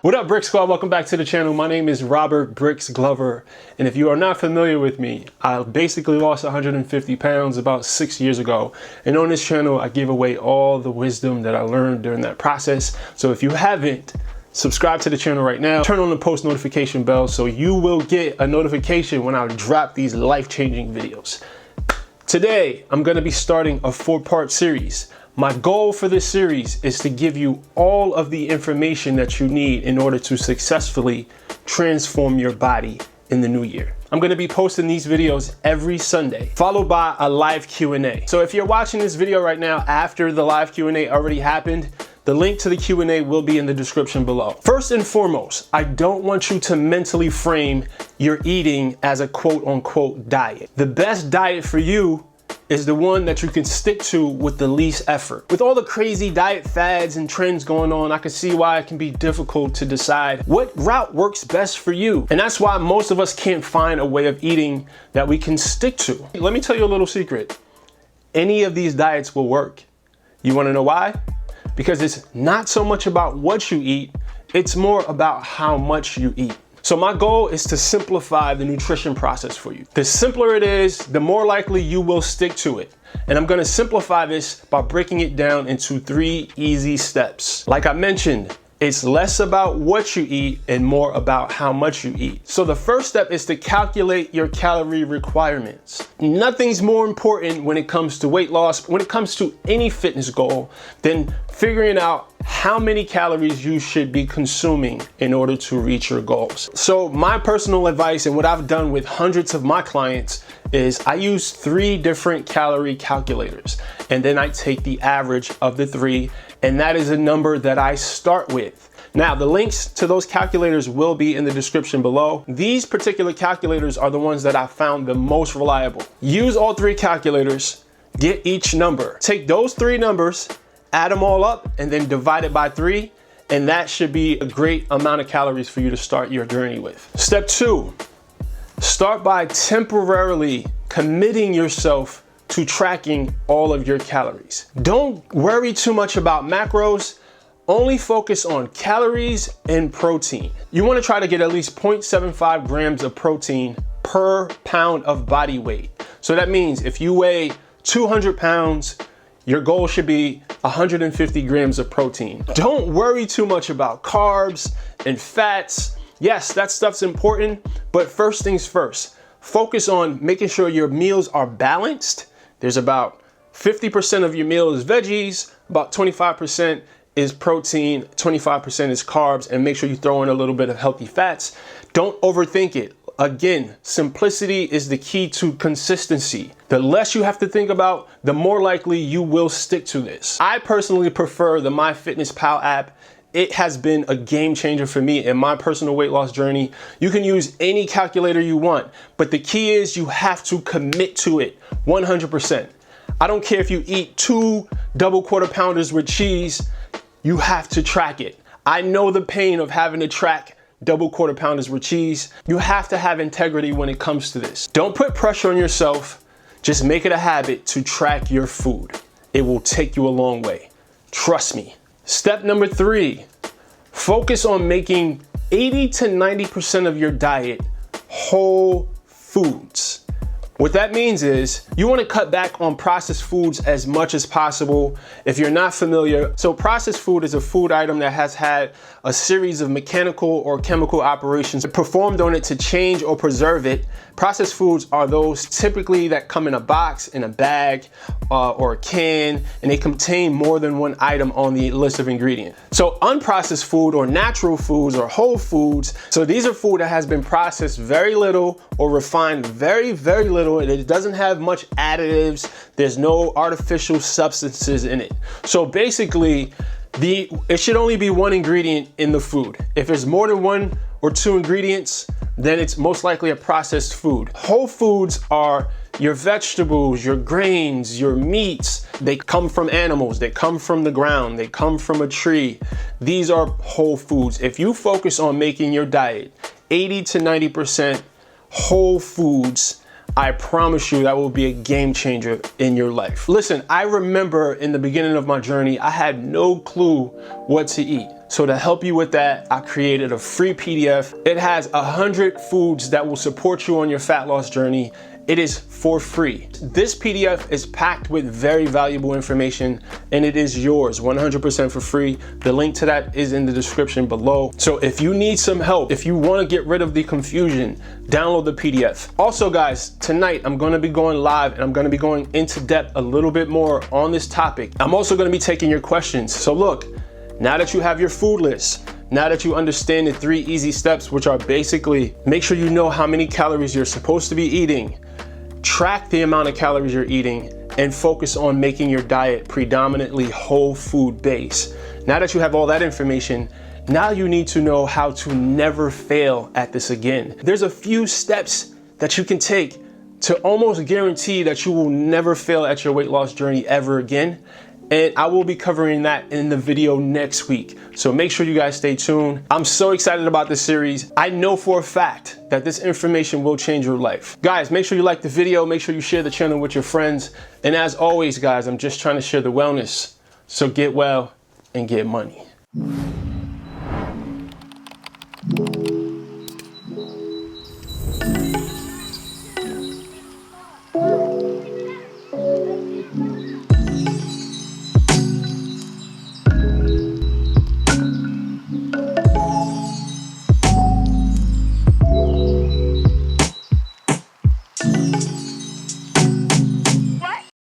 What up, Brix Squad? Welcome back to the channel. My name is Robert Brix Glover, and if you are not familiar with me, I basically lost 150 pounds about 6 years ago. And on this channel, I give away all the wisdom that I learned during that process. So if you haven't, subscribe to the channel right now. Turn on the post notification bell so you will get a notification when I drop these life-changing videos. Today, I'm gonna be starting a 4-part series. My goal for this series is to give you all of the information that you need in order to successfully transform your body in the new year. I'm gonna be posting these videos every Sunday, followed by a live Q&A. So if you're watching this video right now after the live Q&A already happened, the link to the Q&A will be in the description below. First and foremost, I don't want you to mentally frame your eating as a quote unquote diet. The best diet for you is the one that you can stick to with the least effort. With all the crazy diet fads and trends going on, I can see why it can be difficult to decide what route works best for you. And that's why most of us can't find a way of eating that we can stick to. Let me tell you a little secret. Any of these diets will work. You wanna know why? Because it's not so much about what you eat, it's more about how much you eat. So my goal is to simplify the nutrition process for you. The simpler it is, the more likely you will stick to it. And I'm gonna simplify this by breaking it down into 3 easy steps. Like I mentioned, it's less about what you eat and more about how much you eat. So the first step is to calculate your calorie requirements. Nothing's more important when it comes to weight loss, when it comes to any fitness goal, than figuring out how many calories you should be consuming in order to reach your goals. So my personal advice and what I've done with hundreds of my clients is I use 3 different calorie calculators, and then I take the average of the 3, and that is a number that I start with. Now, the links to those calculators will be in the description below. These particular calculators are the ones that I found the most reliable. Use all 3 calculators, get each number. Take those 3 numbers, add them all up, and then divide it by 3, and that should be a great amount of calories for you to start your journey with. Step 2, start by temporarily committing yourself to tracking all of your calories. Don't worry too much about macros, only focus on calories and protein. You wanna try to get at least 0.75 grams of protein per pound of body weight. So that means if you weigh 200 pounds, your goal should be 150 grams of protein. Don't worry too much about carbs and fats. Yes, that stuff's important, but first things first, focus on making sure your meals are balanced. There's about 50% of your meal is veggies, about 25% is protein, 25% is carbs, and make sure you throw in a little bit of healthy fats. Don't overthink it. Again, simplicity is the key to consistency. The less you have to think about, the more likely you will stick to this. I personally prefer the MyFitnessPal app. It has been a game changer for me in my personal weight loss journey. You can use any calculator you want, but the key is you have to commit to it 100%. I don't care if you eat 2 double quarter pounders with cheese, you have to track it. I know the pain of having to track double quarter pounders with cheese. You have to have integrity when it comes to this. Don't put pressure on yourself. Just make it a habit to track your food. It will take you a long way. Trust me. Step number 3, focus on making 80 to 90% of your diet whole foods. What that means is you want to cut back on processed foods as much as possible. If you're not familiar, so processed food is a food item that has had a series of mechanical or chemical operations performed on it to change or preserve it. Processed foods are those typically that come in a box, in a bag, or a can, and they contain more than one item on the list of ingredients. So unprocessed food or natural foods or whole foods, so these are food that has been processed very little or refined very, very little, and it doesn't have much additives. There's no artificial substances in it. So basically, it should only be 1 ingredient in the food. If there's more than 1 or 2 ingredients, then it's most likely a processed food. Whole foods are your vegetables, your grains, your meats. They come from animals, they come from the ground, they come from a tree. These are whole foods. If you focus on making your diet 80 to 90% whole foods, I promise you that will be a game changer in your life. Listen, I remember in the beginning of my journey, I had no clue what to eat. So to help you with that, I created a free PDF. It has 100 foods that will support you on your fat loss journey. It is for free. This PDF is packed with very valuable information and it is yours 100% for free. The link to that is in the description below. So if you need some help, if you want to get rid of the confusion, download the PDF. Also guys, tonight I'm going to be going live and I'm going to be going into depth a little bit more on this topic. I'm also going to be taking your questions. So look, now that you have your food list, now that you understand the 3 easy steps, which are basically make sure you know how many calories you're supposed to be eating, track the amount of calories you're eating, and focus on making your diet predominantly whole food based. Now that you have all that information, now you need to know how to never fail at this again. There's a few steps that you can take to almost guarantee that you will never fail at your weight loss journey ever again. And I will be covering that in the video next week. So make sure you guys stay tuned. I'm so excited about this series. I know for a fact that this information will change your life. Guys, make sure you like the video. Make sure you share the channel with your friends. And as always, guys, I'm just trying to share the wellness. So get well and get money.